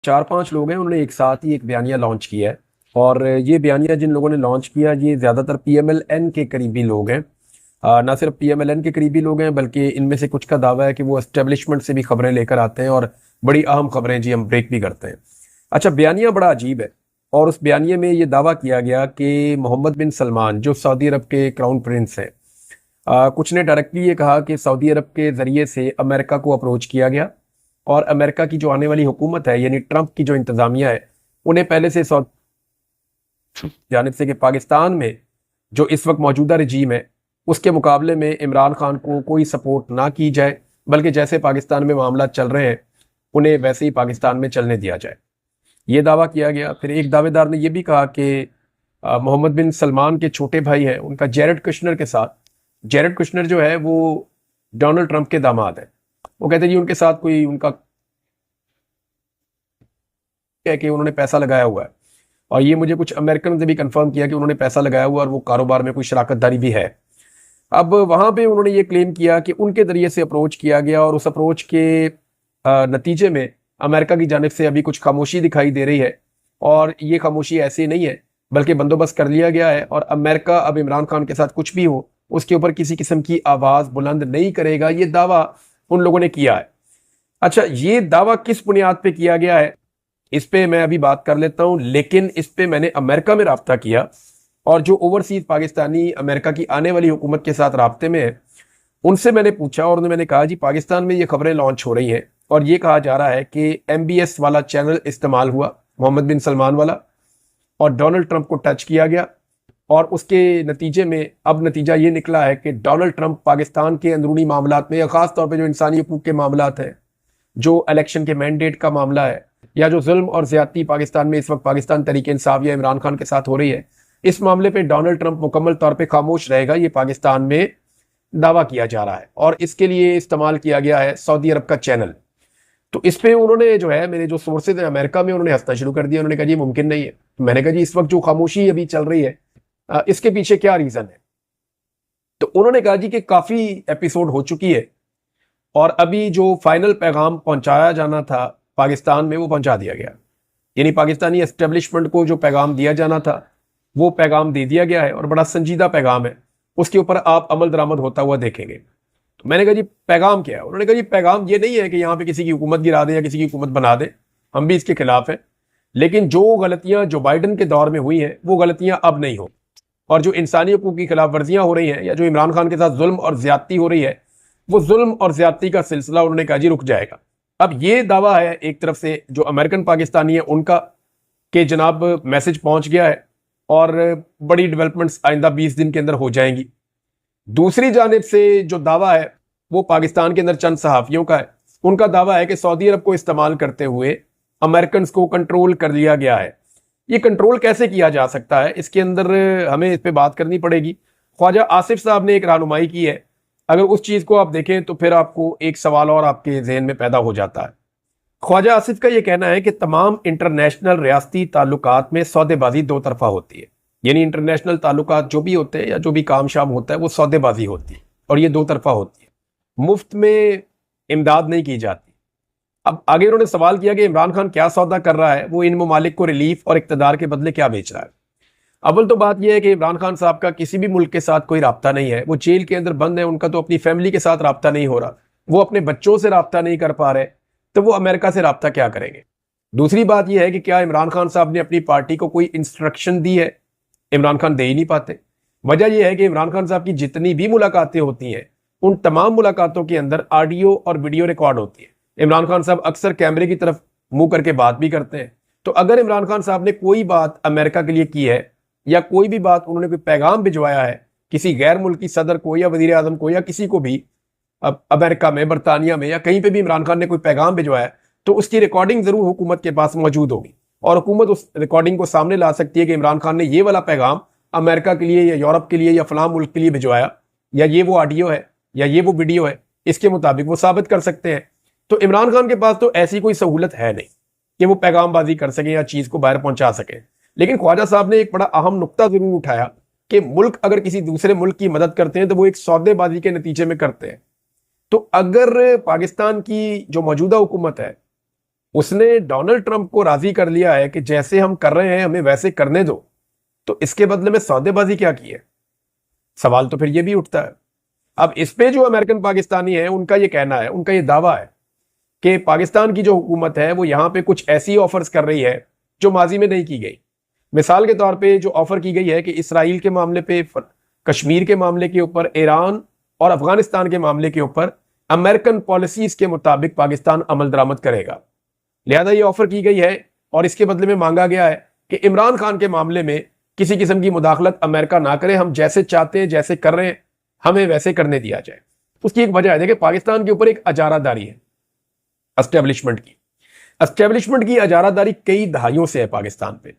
चार पांच लोग हैं, उन्होंने एक साथ ही एक बयानिया लॉन्च किया है। और ये बयानिया जिन लोगों ने लॉन्च किया, ये ज़्यादातर पीएमएलएन के करीबी लोग हैं। ना सिर्फ पीएमएलएन के करीबी लोग हैं, बल्कि इनमें से कुछ का दावा है कि वो एस्टेब्लिशमेंट से भी खबरें लेकर आते हैं और बड़ी अहम खबरें जी हम ब्रेक भी करते हैं। अच्छा, बयानिया बड़ा अजीब है। और उस बयानिए में ये दावा किया गया कि मोहम्मद बिन सलमान जो सऊदी अरब के क्राउन प्रिंस हैं, कुछ ने डायरेक्टली ये कहा कि सऊदी अरब के ज़रिए से अमेरिका को अप्रोच किया गया और अमेरिका की जो आने वाली हुकूमत है, यानी ट्रंप की जो इंतज़ामिया है, उन्हें पहले से जानिब से कि पाकिस्तान में जो इस वक्त मौजूदा रजीम है उसके मुकाबले में इमरान खान को कोई सपोर्ट ना की जाए, बल्कि जैसे पाकिस्तान में मामला चल रहे हैं उन्हें वैसे ही पाकिस्तान में चलने दिया जाए। ये दावा किया गया। फिर एक दावेदार ने यह भी कहा कि मोहम्मद बिन सलमान के छोटे भाई हैं उनका जेरेड कुशनर के साथ, जेरेड कुशनर जो है वो डोनाल्ड ट्रंप के दामाद है, वो कहते हैं जी उनके साथ कोई उनका है कि उन्होंने पैसा लगाया हुआ है। और ये मुझे कुछ अमेरिकन ने भी कंफर्म किया कि उन्होंने पैसा लगाया हुआ और वो कारोबार में कोई शराकतदारी भी है। अब वहां पे उन्होंने ये क्लेम किया कि उनके जरिए से अप्रोच किया गया और उस अप्रोच के नतीजे में अमेरिका की जानिब से अभी कुछ खामोशी दिखाई दे रही है। और ये खामोशी ऐसी नहीं है, बल्कि बंदोबस्त कर लिया गया है और अमेरिका अब इमरान खान के साथ कुछ भी हो उसके ऊपर किसी किस्म की आवाज बुलंद नहीं करेगा। ये दावा उन लोगों ने किया है। अच्छा, ये दावा किस बुनियाद पे किया गया है इस पे मैं अभी बात कर लेता हूं, लेकिन इस पे मैंने अमेरिका में राब्ता किया और जो ओवरसीज पाकिस्तानी अमेरिका की आने वाली हुकूमत के साथ राब्ते में है उनसे मैंने पूछा और मैंने कहा जी पाकिस्तान में ये खबरें लॉन्च हो रही हैं और ये कहा जा रहा है कि एमबीएस वाला चैनल इस्तेमाल हुआ, मोहम्मद बिन सलमान वाला, और डोनाल्ड ट्रंप को टच किया गया। और उसके नतीजे में अब नतीजा ये निकला है कि डोनाल्ड ट्रंप पाकिस्तान के अंदरूनी मामलात में, या खास तौर पर जो इंसानी हकूक के मामलात हैं, जो इलेक्शन के मैंडेट का मामला है, या जो जुल्म और ज्यादती पाकिस्तान में इस वक्त पाकिस्तान तहरीक इंसाफ या इमरान खान के साथ हो रही है, इस मामले पे डोनाल्ड ट्रंप मुकम्मल तौर पे खामोश रहेगा, ये पाकिस्तान में दावा किया जा रहा है। और इसके लिए इस्तेमाल किया गया है सऊदी अरब का चैनल। तो इस पे उन्होंने जो है, मेरे जो सोर्सेज हैं अमेरिका में, उन्होंने हंसना शुरू कर दिया। उन्होंने कहा जी मुमकिन नहीं है। तो मैंने कहा जी इस वक्त जो खामोशी अभी चल रही है इसके पीछे क्या रीजन है? तो उन्होंने कहा जी कि काफी एपिसोड हो चुकी है और अभी जो फाइनल पैगाम पहुंचाया जाना था पाकिस्तान में वो पहुंचा दिया गया। यानी पाकिस्तानी एस्टेब्लिशमेंट को जो पैगाम दिया जाना था वो पैगाम दे दिया गया है और बड़ा संजीदा पैगाम है, उसके ऊपर आप अमल दरामद होता हुआ देखेंगे। तो मैंने कहा जी पैगाम क्या है? उन्होंने कहा जी पैगाम ये नहीं है कि यहाँ पे किसी की हुकूमत गिरा दे या किसी की हुकूमत बना दे, हम भी इसके खिलाफ हैं, लेकिन जो गलतियां जो बाइडन के दौर में हुई हैं वो गलतियां अब नहीं हो, और जो इंसानी हकूक की खिलाफ वर्जियां हो रही हैं या जो इमरान खान के साथ जुल्म और ज्यादती हो रही है, वो जुल्म और ज्यादती का सिलसिला उन्होंने कहा जी रुक जाएगा। अब ये दावा है एक तरफ से जो अमेरिकन पाकिस्तानी है उनका कि जनाब मैसेज पहुंच गया है और बड़ी डेवलपमेंट्स आइंदा 20 दिन के अंदर हो जाएंगी। दूसरी जानिब से जो दावा है वो पाकिस्तान के अंदर चंद सहाफियों का है। उनका दावा है कि सऊदी अरब को इस्तेमाल करते हुए अमेरिकन को कंट्रोल कर लिया गया है। ये कंट्रोल कैसे किया जा सकता है, इसके अंदर हमें इस पर बात करनी पड़ेगी। ख्वाजा आसिफ साहब ने एक रहनुमाई की है। अगर उस चीज को आप देखें तो फिर आपको एक सवाल और आपके जहन में पैदा हो जाता है। ख्वाजा आसिफ का यह कहना है कि तमाम इंटरनेशनल रियासती ताल्लुकात में सौदेबाजी दो तरफा होती है। यानी इंटरनेशनल ताल्लुकात जो भी होते हैं या जो भी काम शाम होता है वो सौदेबाजी होती है और ये दो तरफा होती है, मुफ्त में इमदाद नहीं की जाती। अब आगे उन्होंने सवाल किया कि इमरान खान क्या सौदा कर रहा है, वो इन ममालिक को रिलीफ और इक्तदार के बदले क्या बेच रहा है। अव्वल तो बात यह है कि इमरान खान साहब का किसी भी मुल्क के साथ कोई राब्ता नहीं है, वो जेल के अंदर बंद है, उनका तो अपनी फैमिली के साथ राब्ता नहीं हो रहा, वो अपने बच्चों से राब्ता नहीं कर पा रहे, तो वो अमेरिका से राब्ता क्या करेंगे। दूसरी बात यह है कि क्या इमरान खान साहब ने अपनी पार्टी को कोई इंस्ट्रक्शन दी है? इमरान खान दे ही नहीं पाते। वजह यह है कि इमरान खान साहब की जितनी भी मुलाकातें होती हैं उन तमाम मुलाकातों के अंदर ऑडियो और वीडियो रिकॉर्ड होती है। इमरान खान साहब अक्सर कैमरे की तरफ मुंह करके बात भी करते हैं। तो अगर इमरान खान साहब ने कोई बात अमेरिका के लिए की है या कोई भी बात उन्होंने कोई पैगाम भिजवाया है किसी गैर मुल्की सदर को या वजीर आजम को या किसी को भी, अब अमेरिका में, बरतानिया में या कहीं पे भी इमरान खान ने कोई पैगाम भिजवाया, तो उसकी रिकॉर्डिंग जरूर हुकूमत के पास मौजूद होगी और हुकूमत उस रिकॉर्डिंग को सामने ला सकती है कि इमरान खान ने ये वाला पैगाम अमेरिका के लिए या यूरोप के लिए या फलां मुल्क के लिए भिजवाया, या ये वो ऑडियो है या ये वो वीडियो है, इसके मुताबिक वो साबित कर सकते हैं। तो इमरान खान के पास तो ऐसी कोई सहूलत है नहीं कि वो पैगामबाजी कर सके या चीज को बाहर पहुंचा सके। लेकिन ख्वाजा साहब ने एक बड़ा अहम नुक्ता जरूर उठाया कि मुल्क अगर किसी दूसरे मुल्क की मदद करते हैं तो वो एक सौदेबाजी के नतीजे में करते हैं। तो अगर पाकिस्तान की जो मौजूदा हुकूमत है उसने डोनाल्ड ट्रंप को राजी कर लिया है कि जैसे हम कर रहे हैं हमें वैसे करने दो, तो इसके बदले में सौदेबाजी क्या की है? सवाल तो फिर ये भी उठता है। अब इस पे जो अमेरिकन पाकिस्तानी है उनका ये कहना है, उनका ये दावा है कि पाकिस्तान की जो हुकूमत है वो यहां पे कुछ ऐसी ऑफर्स कर रही है जो माजी में नहीं की गई। मिसाल के तौर पे जो ऑफर की गई है कि इसराइल के मामले पे, कश्मीर के मामले के ऊपर, ईरान और अफगानिस्तान के मामले के ऊपर अमेरिकन पॉलिसीज के मुताबिक पाकिस्तान अमल दरामद करेगा। लिहाजा ये ऑफर की गई है और इसके बदले में मांगा गया है कि इमरान खान के मामले में किसी किस्म की मुदाखलत अमेरिका ना करे, हम जैसे चाहते हैं जैसे कर रहे हैं हमें वैसे करने दिया जाए। उसकी एक वजह है, देखिए पाकिस्तान के ऊपर एक अजारादारी है एस्टेब्लिशमेंट की अजारादारी कई दहाइयों से है पाकिस्तान पे,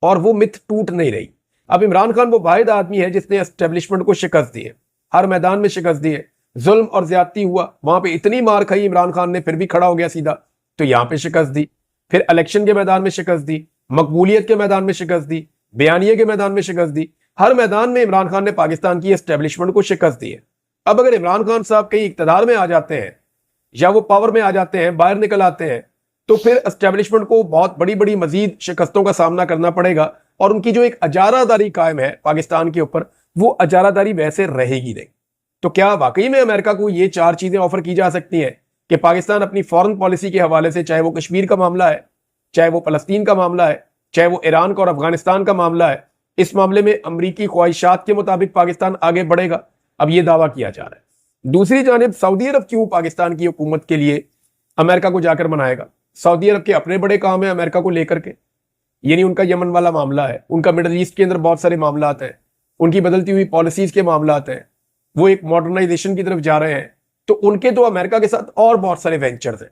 और वो मिथ टूट नहीं रही। अब इमरान खान वो वाहिद आदमी है जिसने एस्टेब्लिशमेंट को शिकस्त दी है, हर मैदान में शिकस्त दी है। जुल्म और ज्यादती हुआ, वहां पे इतनी मार खाई इमरान खान ने, फिर भी खड़ा हो गया सीधा, तो यहां पे शिकस्त दी। फिर इलेक्शन के मैदान में शिकस्त दी, मकबूलियत के मैदान में शिकस्त दी, बयानिए के मैदान में शिकस्त दी। हर मैदान में इमरान खान ने पाकिस्तान की एस्टेब्लिशमेंट को शिकस्त दी है। अब अगर इमरान खान साहब कहीं इक्तदार में आ जाते हैं या वो पावर में आ जाते हैं, बाहर निकल आते हैं, तो फिर एस्टेब्लिशमेंट को बहुत बड़ी बड़ी मजीद शिकस्तों का सामना करना पड़ेगा, और उनकी जो एक अजारादारी कायम है पाकिस्तान के ऊपर, वो अजारादारी वैसे रहेगी नहीं। तो क्या वाकई में अमेरिका को ये चार चीजें ऑफर की जा सकती हैं कि पाकिस्तान अपनी फॉरेन पॉलिसी के हवाले से, चाहे वो कश्मीर का मामला है, चाहे वो फलस्तीन का मामला है, चाहे वो ईरान का और अफगानिस्तान का मामला है, इस मामले में अमरीकी ख्वाहिशात के मुताबिक पाकिस्तान आगे बढ़ेगा? अब ये दावा किया जा रहा है। दूसरी जानिब सऊदी अरब क्यों पाकिस्तान की हुकूमत के लिए अमेरिका को जाकर मनाएगा? सऊदी अरब के अपने बड़े काम है अमेरिका को लेकर के, यानी उनका यमन वाला मामला है, उनका मिडल ईस्ट के अंदर बहुत सारे मामला हैं, उनकी बदलती हुई पॉलिसीज के मामला हैं, वो एक मॉडर्नाइजेशन की तरफ जा रहे हैं, तो उनके तो अमेरिका के साथ और बहुत सारे वेंचर्स हैं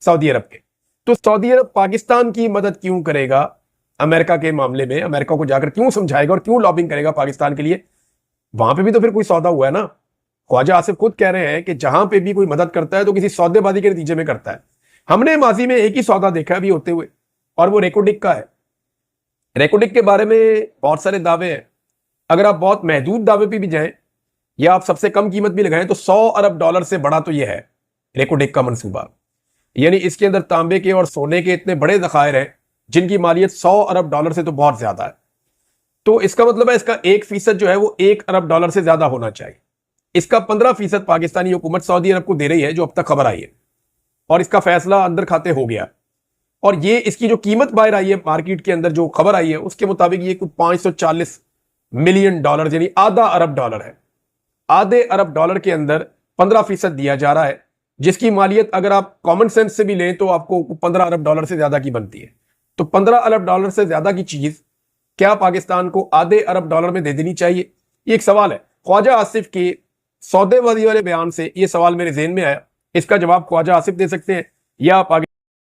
सऊदी अरब के। तो सऊदी अरब पाकिस्तान की मदद क्यों करेगा अमेरिका के मामले में? अमेरिका को जाकर क्यों समझाएगा और क्यों लॉबिंग करेगा पाकिस्तान के लिए? वहां पे भी तो फिर कोई सौदा हुआ है ना। ख्वाजा आसिफ खुद कह रहे हैं कि जहां पे भी कोई मदद करता है तो किसी सौदेबाजी के नतीजे में करता है। हमने माजी में एक ही सौदा देखा अभी होते हुए, और वो रेकोडिक का है। रेकोडिक के बारे में बहुत सारे दावे हैं। अगर आप बहुत महदूद दावे पे भी जाएं या आप सबसे कम कीमत भी लगाएं तो $100 अरब से बड़ा तो यह है रेकोडिक का मंसूबा। यानी इसके अंदर तांबे के और सोने के इतने बड़े जखायर हैं जिनकी मालियत $100 अरब से तो बहुत ज्यादा है। तो इसका मतलब है इसका 1% जो है वो $1 अरब से ज्यादा होना चाहिए। इसका 15% पाकिस्तानी हुकूमत सऊदी अरब को दे रही है, जो अब तक खबर आई है, और इसका फैसला अंदर खाते हो गया। और ये इसकी जो कीमत बाहर आई है मार्केट के अंदर, जो खबर आई है उसके मुताबिक ये कुछ $540 मिलियन यानी आधा अरब डॉलर है। आधे अरब डॉलर के अंदर 15% दिया जा रहा है, जिसकी मालियत अगर आप कॉमन सेंस से भी लें तो आपको $15 अरब से ज्यादा की बनती है। तो $15 अरब से ज्यादा की चीज क्या पाकिस्तान को आधे अरब डॉलर में दे देनी चाहिए? ये एक सवाल है। ख्वाजा आसिफ के सौदेबाजी वाले बयान से ये सवाल मेरे ज़हन में आया। इसका जवाब ख्वाजा आसिफ दे सकते हैं या